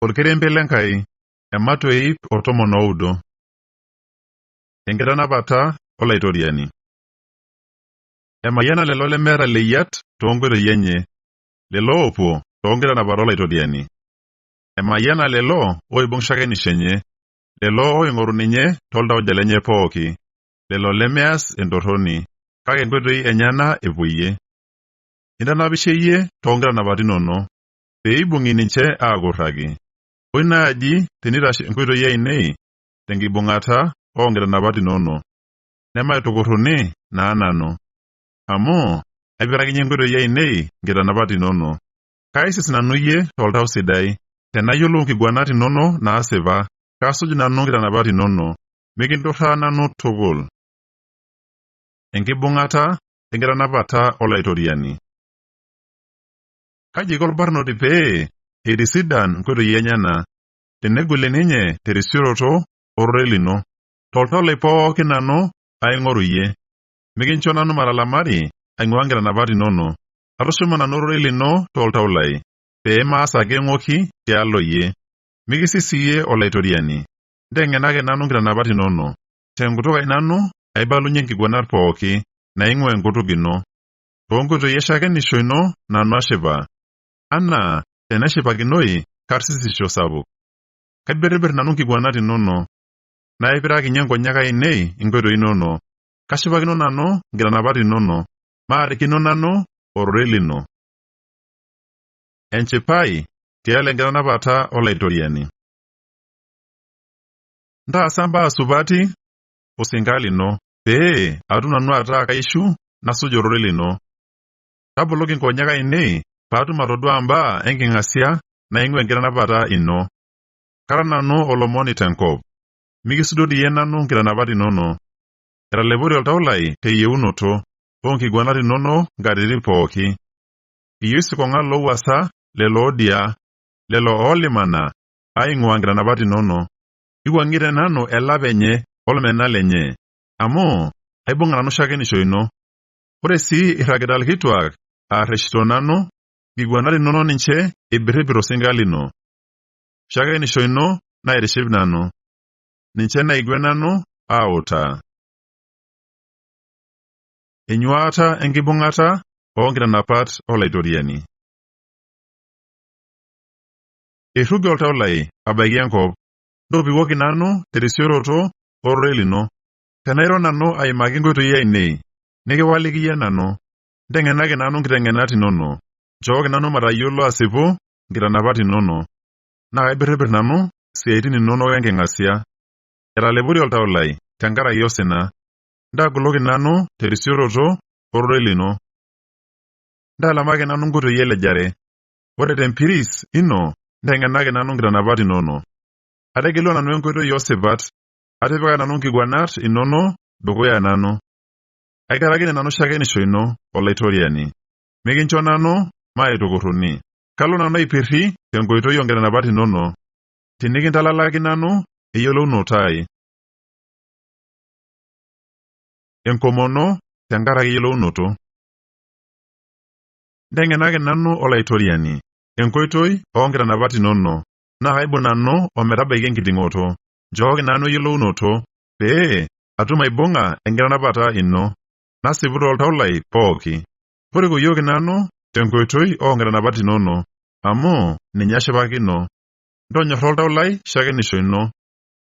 Orkerembe lenkai, ematoi otomon oudo. Enkitanapata olaitoriani. Emayiana lelo lemeeta leyiat toonkoitoi enye, lelo opuo toonkitanapat olaitoriani. Emayiana lelo oibung' shakenisho enye, lelo oing'oru ninye tooltauja lenye pooki, lelo lemeas entorroni, kake nkoitoi enyana epuoyie. Intanapishe iyie toonkitanapat inono, pee ibung'i ninche aakurraki. Oi naaji tenitashe nkoitoi ainei tenkibung'ata oonkitanapat inono, nemaitukurruni naa nanu. Amu aipirakinye nkoitoi ainei nkitanapat inono. Kaisis nanu iyie toltau sidai, tenayiolou nkiguanat inono naasipa, kasuj nanu nkitanapat inono, mikinturraa nanu tukul. Enkibung'ata enkitanapata olaitoriani. Kaji iko orbarnoti pee eitisidan nkoitoi enyana, tenegolie ninye terisioroto ororei lino? Toltau lai pooki nanu aing'oru iyie, mikincho nanu matalamari aing'ua nkitanapat inono. Atushuma nanu ororei lino toltau lai, pee maas ake eng'oki tialo iyie. Mikisis iyie olaitoriani, nteng'enaki nanu nkitanapat inono. Tenkutuk ai nanu aibalunye nkiguanat pooki naing'ua enkutuk ino. Toonkoitoi eshakenisho ino nanu ashipa, anaa teneshipakinoi karsisisho sapuk. Kaibirribirr nanu nkiguanat inono, naipirakinye nkonyek ainei inkoitoi inono. Kashipakino nanu nkitanapat inono, maarikino nanu ororei lino. Enchipai tialo enkitanapata olaitoriani. Ntaasa mbaa supati osinka lino, pee atum nanu ataa kaishu nasuj ororei lino. Taboloki nkonyek ainei paatum atodua mbaa enking'asia naing'ua enkitanapata ino. Kara nanu olomoni tenkop, mikisudori iyie nanu nkitanapat inono. Etalepori oltau lai teyieunoto, oonkiguanat inono nkatitin pooki. Iyieu isikong'ak loowuasa lelo odia, lelo oolimana aing'ua nkitanapat inono. Iwuang'ie tenanu elapa enye olmena lenye, amu aibung'a nanu shakenisho ino. Ore sii irragita irkituak aarreshito nanu, nkiguanat inono ninche eibirribirr osinka lino. Shakenisho ino naitiship nanu, ninche naigwet nanu autaa. Enyuaata enkibung'ata oonkitanapat olaitoriani. Eirruge oltau lai abaiki enkop, ntopikoki nanu terisioroto ororei lino. Tenairo nanu aimaki nkoitoi ainei, nikiwaliki iyie nanu. Nteng'enaki nanu nkiteng'enat inono, nchooki nanu matayiolo asipu nkitanapat inono. Naa kaibirribirr nanu siaitin inonok enking'asia. Etalepori oltau lai tenkaraki osina. Ntagoloki nanu terisioroto ororei lino. Ntalamaki nanu nkoitoi elejare. Ore tempiris ino nteng'enaki nanu nkitanapat inono. Ategelua nanu enkoitoi oosipat, atipika nanu nkiguanat inono dukuya nanu. Aikarakine nanu shakenisho ino olaitoriani, mikincho nanu maitukurruni. Kalo nanu aipirri tenkoitoi oonkitanapat inono, tenikintalalaki nanu eyiolounoto ai. Enkomono tenkaraki yiolounoto. Nteng'enaki nanu olaitoriani enkoitoi oonkitanapat inono, naa kaibung' nanu ometabaiki enkiting'oto. Nchooki nanu eyiolounoto, pee atum aibung'a enkitanapata ino, nasipu toltau lai pooki. Torikoyioki nanu tenkoitoi oonkitanapat inono, amu ninye ashipakino. Ntonyorra oltau lai shakenisho ino,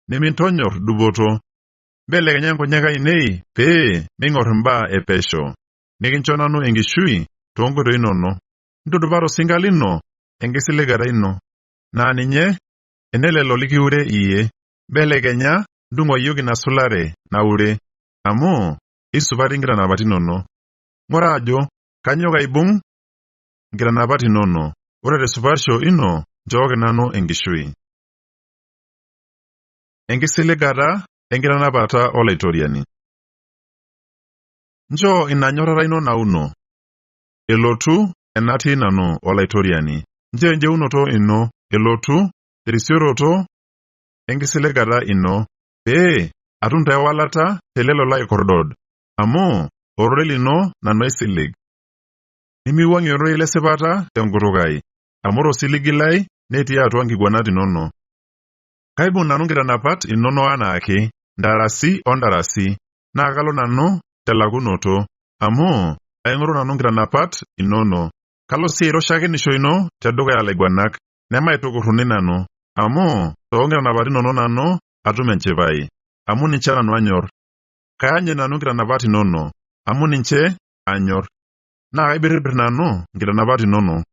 nimintonyorr dupoto. Mbelekenya nkonyek ainei pee ming'orr imbaa epesho, nikincho nanu enkishui toonkoitoi inono. Ntudupa tosinka lino enkisiligata ino, naa ninye enelelo likiure iyie. Mbelekenya ntung'uayioki ina sulare naure, amu isupati nkitanapat inono. Ng'ura ajo kanyok aibung' nkitanapat inono. Ore tesupatisho ino nchooki nanu enkishui. Enkisiligata enkitanapata olaitoriani. Nchoo ina nyorrata ino nauno elotu enatii nanu olaitoriani. Nchoo enjeunoto ino elotu terisioroto enkisiligata ino, pee atum ewalata telelo laikordod, amu ororei lino nanu aisilig. Nimiwuang'ie ororei lesipata tenkutuk ai, amu ore osiligi lai netii atua nkiguanat inono. Kaibung nanu nkitanapat inono anaake, ndarasi ondarasi, naa kalo nanu telakunoto, amu aing'oru nanu nkitanapat inono. Kalo sii airoshakinisho ino tedukuya laiguanak, nemaitukurruni nanu, amu toonkitanapat inono nanu atum enchipai, amu ninche nanu anyor. Kaanyit nanu nkitanapat inono, amu ninche anyor. Naa kaibirribirr nanu nkitanapat inono.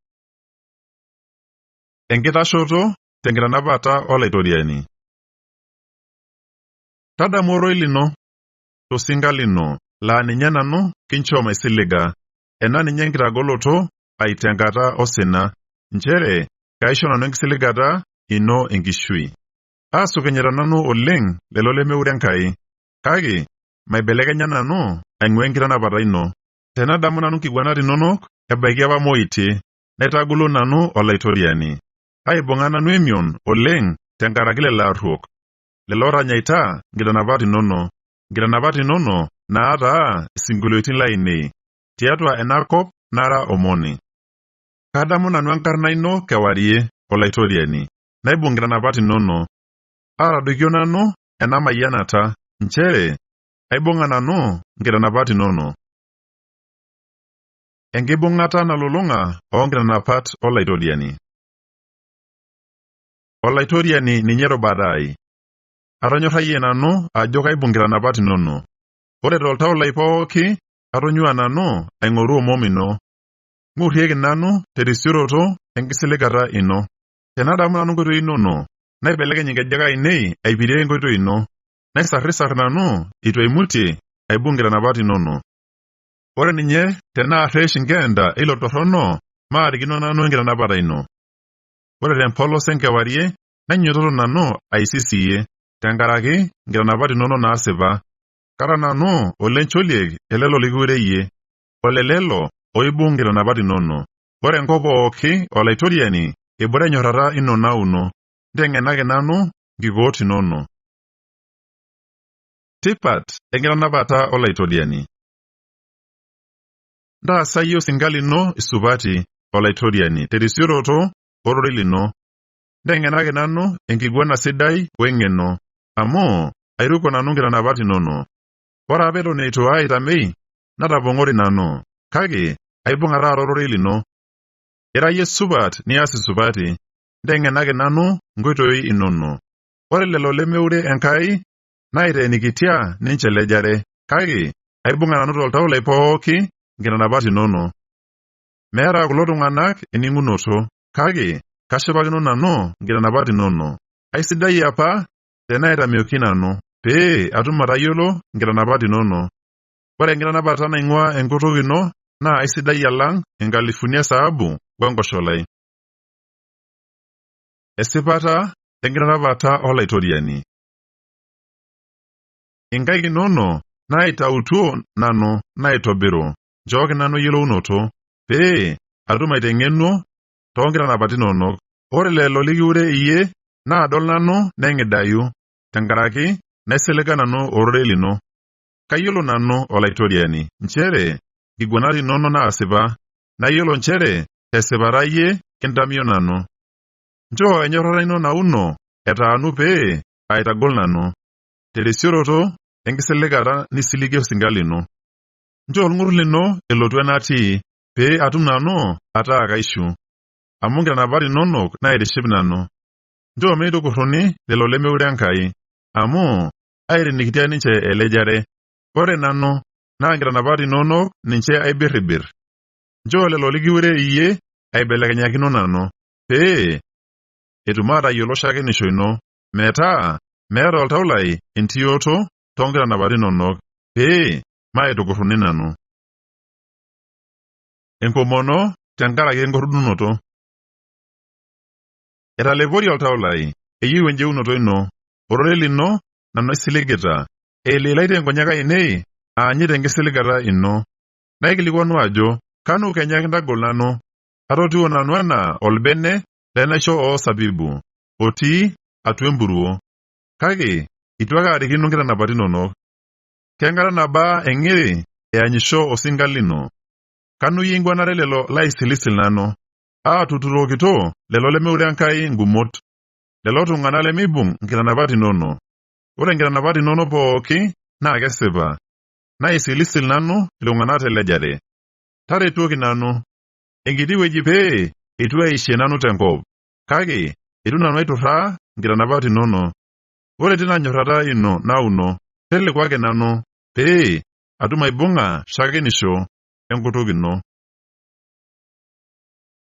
Enkitashoto tenkitanapata olaitoriani. Tadamu oroi lino tosinka lino laa ninye nanu kincho maisiliga, ena ninye enkitagoloto ai tenkata osina, nchere kaisho nanu enkisiligata ino enkishui. Aasukinyita nanu oleng lelo lemeure Enkai, kake maibelekenya nanu aing'ua enkitanapata ino. Tenadamu nanu nkiguanat inonok ebaiki apa moitie, naitagolo nanu olaitoriani. Aibung'a nanu emion oleng tenkaraki lelo arruok, lelo otanyaita nkitanapat inono naataa isinkolioitin lainei, tiatua enakop nara omoni. Kadamu nanu enkarna ino kewarie, olaitoriani, naibung nkitanapat inono. Atadoikio nanu ena mayianata, nchere aibung'a nanu nkitanapat inono. Enkibung'ata nalulung'a oonkitanapat olaitoriani. Olaitoriani ninye rubata ai. Atonyorrayie nanu ajo kaibung nkitanapat inono. Ore toltau lai pooki atonyua nanu aing'oru omom ino. Ng'urrieki nanu terisioroto enkisiligata ino. Tenadamu nanu nkoitoi inono, naibelekeny inkejek ainei aipirie enkoitoi ino. Naisarrisarr nanu itu aimutie aibung nkitanapat inono. Ore ninye tenaarresh inkeenda ilo torrono, maarikino nanu enkitanapata ino. Ore tempolos enkewarie, nainyiototo nanu aisisiyie, tenkaraki nkitanapat inono naasipa. Kara nanu olencholiek elelo likiure iyie, olelelo oibung nkitanapat inono. Ore enkop pooki olaitoriani ebore enyorrata ino nauno, nteng'enaki nanu nkikoot inono. Tipat enkitanapata olaitoriani. Ntaasa iyie osinka lino isupati, olaitoriani, terisioroto ororei lino. Nteng'enaki nanu enkiguana sidai weng'eno, amu airuko nanu nkitanapat inono. Ore apa eton eitu aitamei, natapong'ori nanu, kake aibung'a taata ororei lino. Ira iyie supat nias isupati, nteng'enaki nanu nkoitoi inono. Ore lelo lemeure Enkai, naiteenikitia ninche lejare, kake aibung'a nanu toltau lai pooki nkitanapat inono. Meeta kulo tung'anak ening'unoto, kake kashipakino nanu nkitanapat inono. Aisidai apa tenaitamioki nanu, pee atum atayiolo nkitanapat inono. Ore enkitanapata naing'ua enkutuk ino naa aisidai alang' inkalifuni esaabu wenkosholai. Esipata enkitanapata olaitoriani. Inkaik inono naitautuo nanu naitobiru, nchooki nanu eyiolounoto, pee atum aiteng'enuo toonkitanapat inonok. Ore lelo likiure iyie naadol nanu neng'idayu, tenkaraki naisiliga nanu ororei lino. Kayiolo nanu, olaitoriani, nchere nkiguanat inono naasipa, nayiolo nchere tesipata iyie kintamio nanu. Nchoo enyorrata ino nauno etaanu pee aitagol nanu, terisioroto enkisiligata nisiligie osinka lino. Nchoo olng'ur lino elotu enatii, pee atum nanu ataa kaishu, amu nkitanapat inonok naitiship nanu. Nchoo meitukurruni lelo lemeure Enkai, amu aitenikitia ninche elejare. Ore nanu naa nkitanapat inonok ninche aibirribirr. Nchoo lelo likiure iyie aibelekenyakino nanu, pee etum atayiolo shakenisho ino, metaa meeta oltau lai entioto toonkitanapat inonok, pee maitukurruni nanu. Enkomono tenkaraki enkorrudunoto. Etalepori oltau lai, eyieu enjeunoto ino, ororei lino nanu aisiligita, eililaita nkonyek ainei aanyit enkisiligata ino. Naikilikwanu ajo, kanu kenya kintagol nanu? Atotiwuo nanu enaa olbene lenaisho oosabibu, otii atua empuruo. Kake itu ake arikino nkitanapat inonok. Kenkata nabaa eng'iri eanyisho osinka lino. Kanu iyie inguanare lelo laisilisil nanu? aatuturokito lelo lemeure Enkai ngumot, lelo tung'anak lemeibung' nkitanapat inono. Ore nkitanapat inono pooki naa kesipa. Naisilisil nanu iltung'anak telejare. Taretuoki nanu enkiti wueji pee eitu aishie nanu tenkop, kake eitu nanu aiturraa nkitanapat inono. Ore tina nyorrata ino nauno, telekuaki nanu pee atum aibung'a shakenisho enkutuk ino.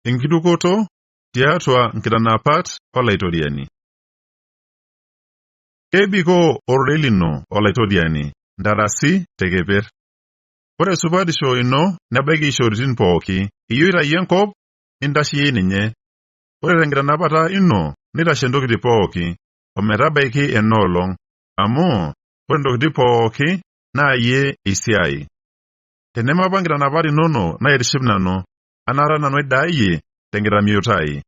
Enkitukoto tiatua nkitanapat olaitoriani. Kebikoo ororei lino olaitoriani ntarasi tekeper. Ore supatisho ino nebaiki ishoritin pooki, iyieu aitayie enkop, nintasheyie ninye. Ore tenkitanapata ino nitashe ntokitin pooki, ometabaiki enoolong', amu ore ntokitin pooki naa yie esiai. Tenemapa nkitanapat inono naitiship nanu, anara nanu aidaayie tenkitamiuto ai.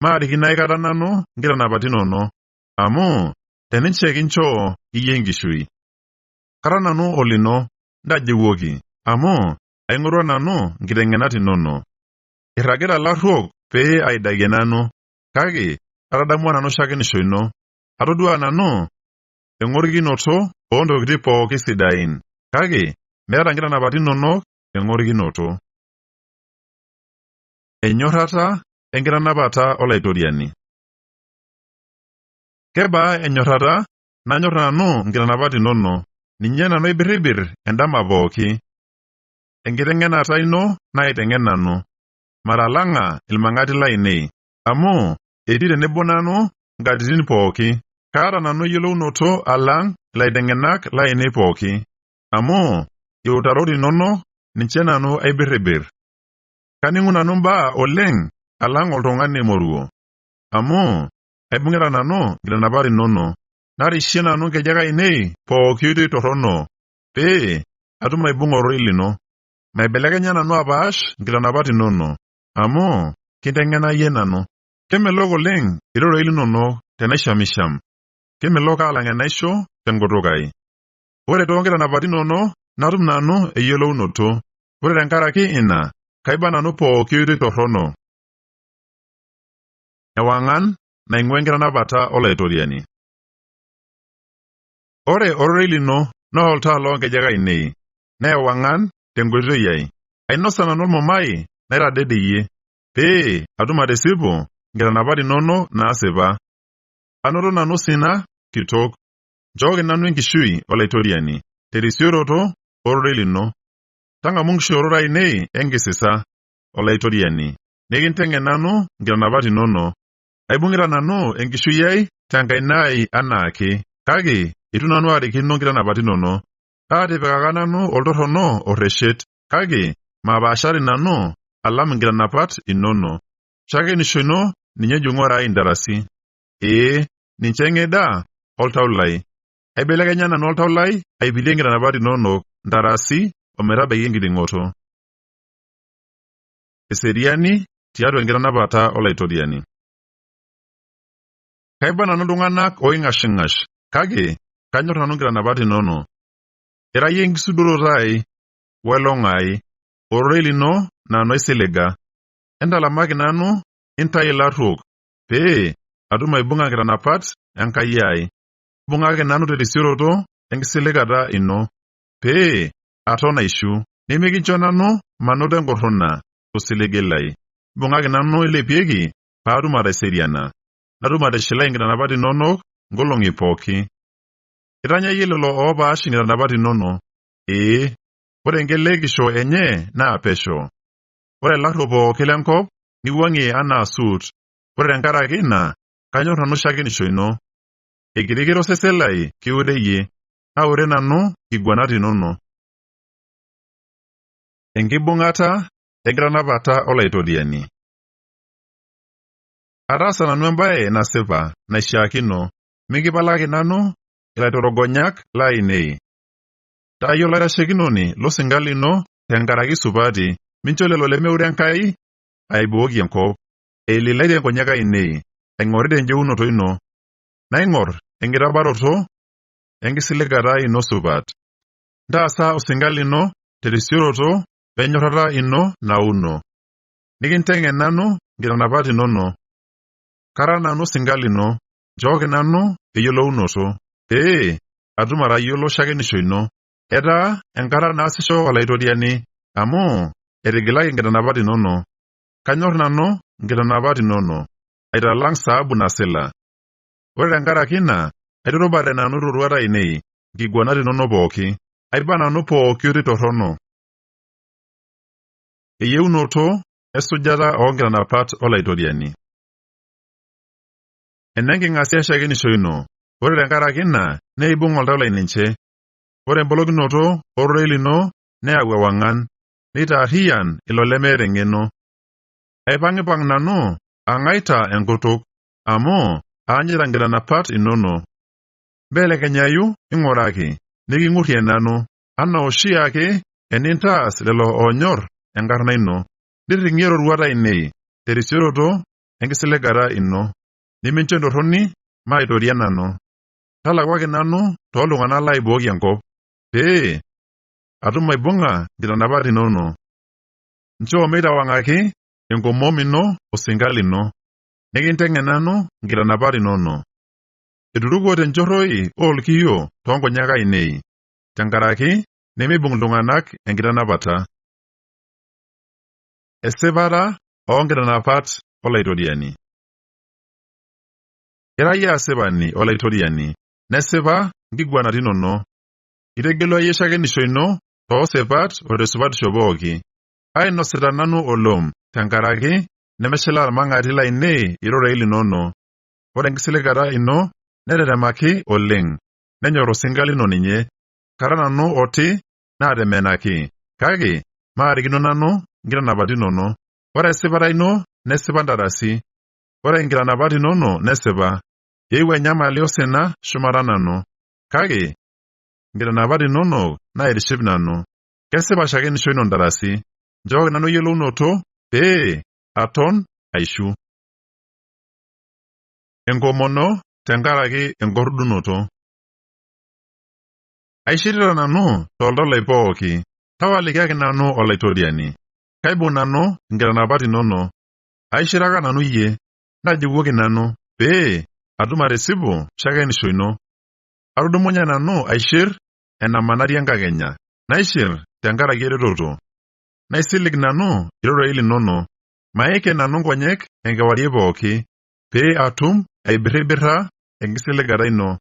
Maarikino aikata nanu nkitanapat inono, amu teninche kinchoo iyie enkishui. Kara nanu olino, ntajiwuoki, amu aing'orua nanu nkiteng'enat inono. Irragita larruok pee aidakie nanu, kake atadamua nanu shakenisho ino. Atodua nanu eng'orikinoto oontokitin pooki sidain, kake meeta nkitanapat inonok eng'orikinoto. Enyorrata enkitanapata olaitoriani. Kebaa enyorrata nanyorr nanu nkitanapat inono, ninye nanu aibirribirr endama pooki. Enkiteng'enata ino naiteng'en nanu, matalang'a ilmang'ati lainei, amu etii tenebo nanu nkatitin pooki. Kaata nanu eyiolounoto alang' ilaiteng'enak lainei pooki, amu iutarot inono ninche nanu aibirribirr. Kaning'u nanu mbaa oleng' alang' oltung'ani moruo, amu aibung'ita nanu nkitanapat inono, narishie nanu nkejek ainei pooki oitoi torrono pee atum aibung'a ororei lino. Maibelekenya nanu apaash nkitanapat inono, amu kinteng'ena yie nanu. Kemelok oleng' irorei linonok tenaishamisham, kemelok alang' enaisho tenkutuk ai. Ore toonkitanapat inono natum nanu eyiolounoto. Ore tenkaraki ina, kaiba nanu pooki oitoi torrono. Ewang'an naing'ua enkitanapata olaitoriani. Ore ororei lino naa oltaa loonkejek ainei, naa ewang'an tenkoitoi ai. Ainosa nanu ormumai naitadedeyie, pee atum atisipu nkitanapat inono naasipa. Anoto nanu osina kitok. Nchooki nanu enkishui olaitoriani, terisioroto ororei lino. Tang'amu nkishoorot ainei enkisisa, olaitoriani, nikinteng'en nanu nkitanapat inono. Aibung'ita nanu enkishui ai tenkaina ai anaake, kake itu nanu arikino nkitanapat inono. Aatipikaka nanu oltorrono orreshet, kake mapaashari nanu alam nkitanapat inono. Shakenisho ino ninye ejung'ore ai ntarasi. Ninche eng'edaa oltau lai. Aibelekenya nanu oltau lai aipilie nkitanapat inonok ntarasi ometabaiki enkiting'oto. Eseriani tiatua enkitanapata olaitoriani. Kaiba nanu iltung'anak oing'ashing'ash, kake kanyorr nanu nkitanapat inono. Ira yie enkisudoroto ai, welong'o ai, ororei lino nanu aisiliga. Entalamaki nanu intai ilarruok, pee atum aibung'a nkitanapat Enkai ai. Ibung'aki nanu terisioroto enkisiligata ino, pee aton aishu, nemikincho nanu manoto enkorrona tosiligi lai. Ibung'aki nanu ilepieki paatum ataiseriana, natum atishilai nkitanapat inonok nkolong'i pooki. Itanyayie lelo oopaash nkitanapat inono. Ore enkelekisho enye naa pesho. Ore ilarruok pooki lenkop niwuang'ie anaa suut. Ore tenkaraki ina, kanyorr nanu shakenisho ino. Ekirikito osesen lai kiure yie, naure nanu kiguanat inono. Enkibung'ata enkitanapata olaitoriani. Ataasa nanu embaye nasipa naishaakino, mikipalaki nanu ilaitorogonyak lainei. Tayiolo olaitashekinoni losinka lino tenkaraki supati, mincho lelo lemeure Enkai aibooki enkop. Eililaite nkonyek ainei, aing'orita enjeunoto ino. Naing'orr enkitabaroto enkisiligata ino supat. Ntaasa osinka lino terisioroto wenyorrata ino nauno. Nikinteng'en nanu nkitanapat inono. Kara nanu singa lino, nchooki nanu eyiolounoto, pee atum atayiolo shakenisho ino. Etaa enkata naasisho olaitoriani, amu etigilaki nkitanapat inono. Kanyor nanu nkitanapat inono, aitalang' saabu nasila. Ore tenkaraki ina, aiturubare nanu roruat ainei, nkiguanat inono pooki, aiba nanu pooki oitoi torrono. Eyieunoto esujata oonkitanapat olaitoriani. Enenking'asia shakenisho ino, ore tenkaraki ina neibung' oltau lai ninche. Ore embolokinoto ororei lino neyau ewang'an, neitaarriyian ilo lemeeta eng'eno. Aipang'ipang' nanu ang'aita enkutuk, amu aanyita nkitanapat inono. Mbelekenyayu ing'uraki, niking'urrie nanu, anaa oshiake enintaas lelo oonyor enkarna ino. Nirring'ie roruat ainei terisioroto enkisiligata ino, nimincho entorroni maitoria nanu. Talakwaki nanu tooltung'anak laibooki enkop, pee atum aibung'a nkitanapat inono. Nchoo meitawang'aki enkomom ino osinga lino, nikinteng'en nanu nkitanapat inono. Eturukuo tenchorroi oolkiyo toonkonyek ainei, tenkaraki nemeibung' iltung'anak enkitanapata. Esipata oonkitanapat olaitoriani. Ira yie asipani olaitoriani, nesipa nkiguanat inono. Itegelua yie shakenisho ino toosipat o tesupatisho pooki. Ainosita nanu olom, tenkaraki nemeshilaa irmang'ati lainei irorei linono. Ore enkisiligata ino netetemaki oleng', nenyor osinga lino ninye. Kara nanu oti naatemenaki, kake maarikino nanu nkitanapat inono. Ore esipata ino nesipa ntarasi. Ore nkitanapat inono nesipa. Eewuo enyamali osina shumata nanu, kake nkitanapat inono naitiship nanu. Kesipa shakenisho ino ntarasi. Nchooki nanu eyiolounoto pee aton aishu. Enkomono tenkaraki enkordunoto. Aishirita nanu toltau lai pooki, tapalikiaki nanu olaitoriani. Kaibung' nanu nkitanapat inono. Aishiraka nanu yie, ntajiwuoki nanu, pee atum atisipu shakenisho ino. Atudumunye nanu aishir enamanari enkakenya, naishir tenkaraki eretoto. Naisilig nanu irorei linono, maike nanu nkonyek enkewarie pooki, pee atum aibirribirra enkisiligata ino.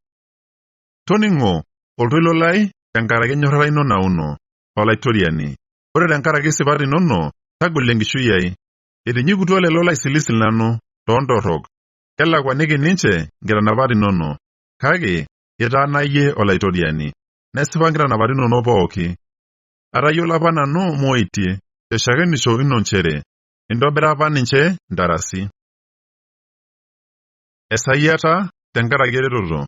Toning'o oltoilo lai tenkaraki enyorrata ino nauno, olaitoriani. Ore tenkaraki sipat inono, tagol enkishui ai. Etinyikutua lelo laisilisil nanu toontorrok. Kelakwaniki ninche nkitanapat inono, kake itaana yie olaitoriani. Nesipa nkitanapat inono pooki. Atayiolo apa nanu moitie teshakenisho ino nchere, intobira apa ninche ntarasi. Esayiata tenkaraki eretoto.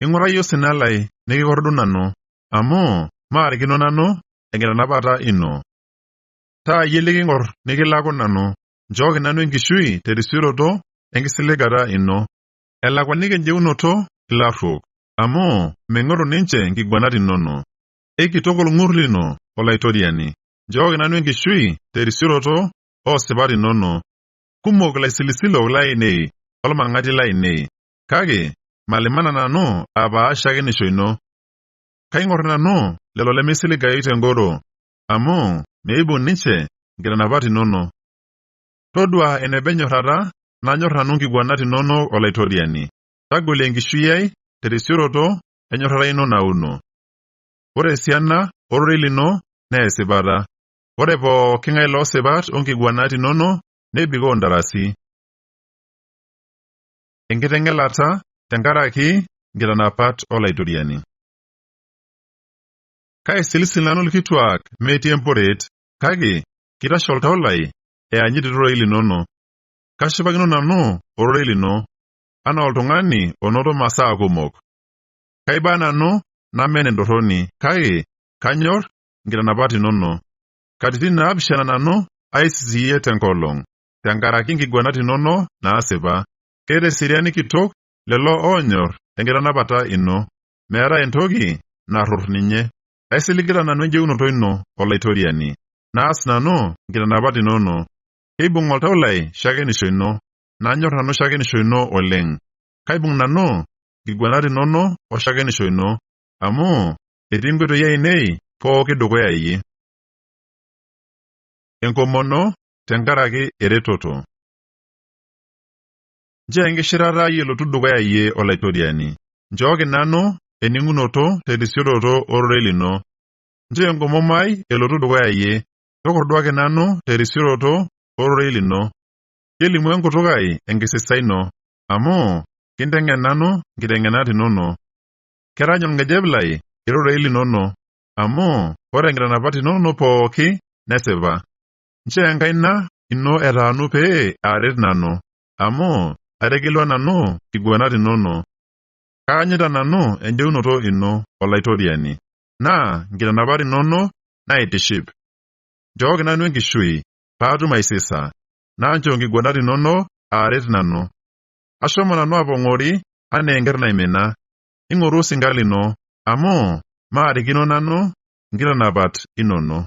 Ing'ura yie osina lai nikikordu nanu, amu maarikino nanu enkitanapata ino. Taa yie liking'or nikilaku nanu, nchooki nanu enkishui terisioroto enkisiligata ino. Elakwaniki enjeunoto ilarruok, amu meng'oru ninche nkiguanat inono. Ekitok olng'ur lino olaitoriani, nchooki nanu enkishui terisioroto oosipat inono. Kumok laisilisilok lainei olmang'ati lainei, kake malimana nanu apaash shakenisho ino. Kaing'or nanu lelo lemeisiligayu tengoro, amu meibung' ninche nkitanapat inono. Todua eneba enyorrata nanyor nanu nkiguanat inono olaitoriani. Tagolie enkishui ai terisioroto enyorrata ino nauno. Ore esiana ororei lino naa esipata. Ore pooking'ae loosipat onkiguanat inono nebikoo ntarasi. Enkiteng'elata tenkaraki nkitanapat olaitoriani. Kaisilisil nanu irkituak metii emporet, kake kitasho oltau lai eanyit irorei linono. Kashipakino nanu ororei lino, anaa oltung'ani onoto masaa kumok. Kaiba nanu namen entorroni, kake kanyor nkitanapat inono. Katitin naapishana nanu aisisiyie tenkolong', tenkaraki nkiguanat inono naasipa. Keeta eseriani kitok lelo oonyor enkitanapata ino, meeta entoki narror ninye. Aisiligita nanu enjeunoto ino olaitoriani, naas nanu nkitanapat inono. Keibung oltau lai shakenisho ino, nanyor nanu shakenisho ino oleng. Kaibung nanu kiguanat inono o shakenisho ino, amu etii nkoitoi ainei pooki dukuya iyie. Enkomono tenkaraki eretoto. Njoo enkishirata elotu dukuya iyie olaitoriani. Njooki nanu ening'unoto terisioroto ororei lino. Njoo enkomom ai elotu dukuya iyie. Tokorduaki nanu terisioroto ororei lino. Kelimu enkutuk ai enkisisa ino, amu kinteng'en nanu nkiteng'enat inono. Kerany olng'ejep lai irorei linono, amu ore nkitanapat inono pooki nesipa. Njoo enkaina ino etaanu pee aret nanu, amu ategelua nanu kiguanat inono. Kaanyita nanu enjeunoto ino olaitoriani, naa nkitanapat inono naitiship. Njooki nanu enkishui paatum aisisa, naa njoo nkiguanat inono aaret nanu. Ashomo nanu apong'ori anaa enker naimina. Ing'oru osinka lino, amu maarikino nanu nkitanapat inono.